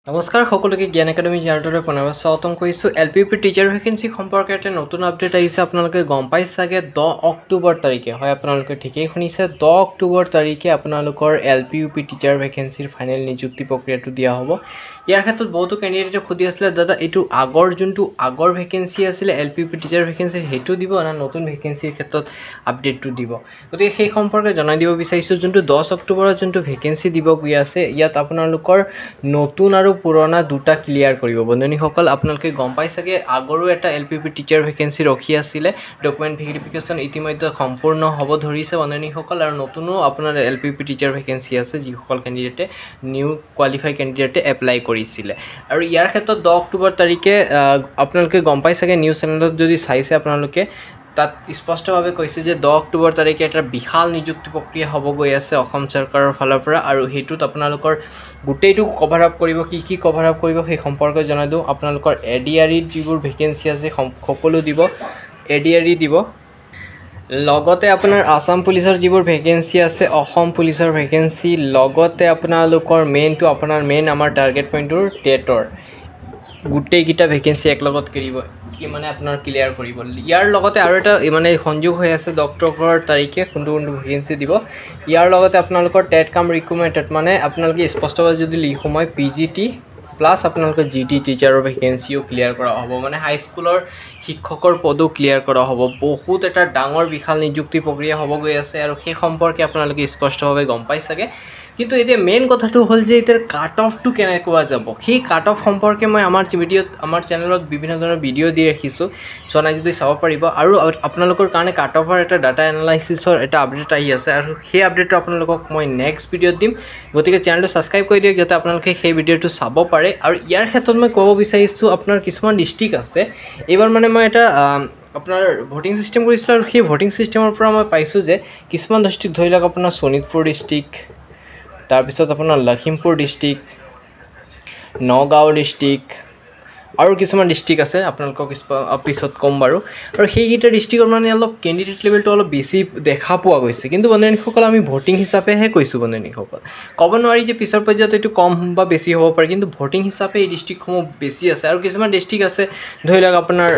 নমস্কাৰ সকলোকে জ্ঞান একাডেমি জাৰ্টৰে পুনৰবাৰ স্বাগতম কৰিছোঁ। এলপিইউপি টিচাৰ ভেকেন্সি সম্পৰ্কে এটা নতুন আপডেট আহিছে। আপোনালোকে গম পাইছে চাগে 10 অক্টোবৰ তাৰিখে হয়, আপোনালোকে ঠিকেই শুনিছে, 10 অক্টোবৰ তাৰিখে আপোনালোকৰ এলপিইউপি টিচাৰ ভেকেন্সিৰ ফাইনেল নিযুক্তি প্ৰক্ৰিয়াটো দিয়া হ'ব। ইয়াৰ ক্ষেত্ৰত বহুতো কেণ্ডিডেটে সুধি আছিলে, দাদা এইটো যোনটো আগৰ ভেকেন্সি আছিলে এলপিইউপি টিচাৰ ভেকেন্সি সেইটো দিব না নতুন ভেকেন্সিৰ ক্ষেত্ৰত আপডেটটো দিব। গতিকে সেই সম্পৰ্কে জনাই দিব বিচাৰিছোঁ। যোনটো 10 অক্টোবৰত যোনটো ভেকেন্সি দিব গৈ আছে, ইয়াত আপোনালোকৰ নতুন আৰু পুৰণা দুটা ক্লিয়াৰ কৰিব। বন্ধুসকল আপোনালোকে গম পাই চাগে আগৰো এটা এলপিইউপি টিচাৰ ভেকেন্সি ৰখি আছিলে, ডকুমেণ্ট ভেৰিফিকেশ্যন ইতিমধ্যে সম্পূৰ্ণ হ'ব ধৰিছে বন্ধুসকল, আৰু নতুনো আপোনাৰ এলপিইউপি টিচাৰ ভেকেন্সি আছে যিসকল কেণ্ডিডেটে নিউ কোৱালিফাই কেণ্ডিডেটে এপ্লাই কৰিছিলে। আৰু ইয়াৰ ক্ষেত্ৰত 10 অক্টোবৰ তাৰিখে আপোনালোকে গম পাই চাগে নিউজ চেনেলত যদি চাইছে আপোনালোকে, তাত স্পষ্টভাৱে কৈছে যে 10 অক্টোবৰ তাৰিখে এটা বিশাল নিযুক্তি প্ৰক্ৰিয়া হ'ব গৈ আছে অসম চৰকাৰৰ ফালৰ পৰা, আৰু সেইটোত আপোনালোকৰ গোটেইটো কভাৰ আপ কৰিব। কি কভাৰ আপ কৰিব সেই সম্পৰ্কে জনাই দিওঁ। আপোনালোকৰ এডিআৰিত যিবোৰ ভেকেন্সি আছে সকলো দিব, এডিআৰি দিব। লগতে আপোনাৰ আসাম পুলিচৰ যিবোৰ ভেকেন্সি আছে, অসম পুলিচৰ ভেকেন্সি, লগতে আপোনালোকৰ মেইন আমাৰ টাৰ্গেট পইণ্টটোৰ টেটৰ গোটেইকেইটা ভেকেন্সি একলগত কৰিব মানে আপোনাৰ ক্লিয়াৰ কৰিব। ইয়াৰ লগতে আৰু এটা মানে সংযোগ হৈ আছে 10 অক্টোবৰ তাৰিখে কোনটো ভেকেন্সি দিব। ইয়াৰ লগতে আপোনালোকৰ টেট কাম ৰিক্ৰুটমেণ্টত মানে আপোনালোকে স্পষ্টভাৱে যদি সময় পিজিটি প্লাছ আপোনালোকৰ জিটি টিচাৰৰ ভেকেন্সিও ক্লিয়াৰ কৰা হ'ব, মানে হাইস্কুলৰ শিক্ষকৰ পদো ক্লিয়াৰ কৰা হ'ব। বহুত এটা ডাঙৰ বিশাল নিযুক্তি প্ৰক্ৰিয়া হ'ব গৈ আছে, আৰু সেই সম্পৰ্কে আপোনালোকে স্পষ্টভাৱে গম পাই চাগে। কিন্তু এতিয়া মেইন কথাটো হ'ল যে এতিয়া কাট অফটো কেনেকুৱা যাব, সেই কাট অফ সম্পৰ্কে মই আমাৰ চেনেলত বিভিন্ন ধৰণৰ ভিডিঅ' দি ৰাখিছোঁ, চোৱা যদি চাব পাৰিব। আৰু আপোনালোকৰ কাৰণে কাট অফৰ এটা ডাটা এনালাইচিছৰ এটা আপডেট আহি আছে, আৰু সেই আপডেটটো আপোনালোকক মই নেক্সট ভিডিঅ'ত দিম। গতিকে চেনেলটো ছাবস্ক্ৰাইব কৰি দিয়ক যাতে আপোনালোকে সেই ভিডিঅ'টো চাব পাৰে। আৰু ইয়াৰ ক্ষেত্ৰত মই ক'ব বিচাৰিছোঁ, আপোনাৰ কিছুমান ডিষ্ট্ৰিক্ট আছে, এইবাৰ মানে মই এটা আপোনাৰ ভোটিং ছিষ্টেম কৰিছিলোঁ, আৰু সেই ভোটিং ছিষ্টেমৰ পৰা মই পাইছোঁ যে কিছুমান ডিষ্ট্ৰিক্ট ধৰি লওক আপোনাৰ শোণিতপুৰ ডিষ্ট্ৰিক্ট, তাৰপিছত আপোনাৰ লখিমপুৰ ডিষ্ট্ৰিক্ট, নগাঁও ডিষ্ট্ৰিক্ট, আৰু কিছুমান ডিষ্ট্ৰিক্ট আছে আপোনালোকক পিছত ক'ম বাৰু। আৰু সেইকেইটা ডিষ্ট্ৰিক্টৰ মানে অলপ কেণ্ডিডেট লেভেলটো অলপ বেছি দেখা পোৱা গৈছে, কিন্তু বন্ধুসকল আমি ভোটিং হিচাপেহে কৈছোঁ বন্ধুসকল, ক'ব নোৱাৰি যে পিছৰ পৰ্যায়ত এইটো কম বা বেছি হ'ব পাৰে, কিন্তু ভোটিং হিচাপে এই ডিষ্ট্ৰিক্টসমূহ বেছি আছে। আৰু কিছুমান ডিষ্ট্ৰিক্ট আছে ধৰি লওক আপোনাৰ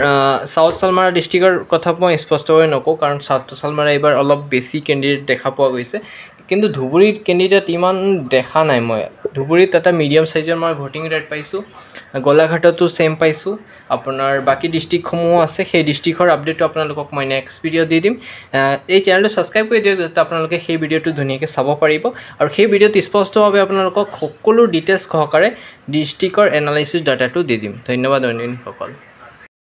চাউথ চালমাৰা ডিষ্ট্ৰিক্টৰ কথা মই স্পষ্টভাৱে নকওঁ, কাৰণ চাউথ চালমাৰা এইবাৰ অলপ বেছি কেণ্ডিডেট দেখা পোৱা গৈছে, কিন্তু ধুবুৰীত কেণ্ডিডেট ইমান দেখা নাই মই। ধুবুৰীত এটা মিডিয়াম ছাইজৰ মই ভোটিং ৰেট পাইছোঁ, গোলাঘাটতো ছেম পাইছোঁ। আপোনাৰ বাকী ডিষ্ট্ৰিক্টসমূহো আছে, সেই ডিষ্ট্ৰিক্টৰ আপডেটটো আপোনালোকক মই নেক্সট ভিডিঅ' দি দিম। এই চেনেলটো ছাবস্ক্ৰাইব কৰি দিয়ক যাতে আপোনালোকে সেই ভিডিঅ'টো ধুনীয়াকৈ চাব পাৰিব, আৰু সেই ভিডিঅ'ত স্পষ্টভাৱে আপোনালোকক সকলো ডিটেইলছ সহকাৰে ডিষ্ট্ৰিক্টৰ এনালাইচিছ ডাটাটো দি দিম। ধন্যবাদ বন্ধুসকল।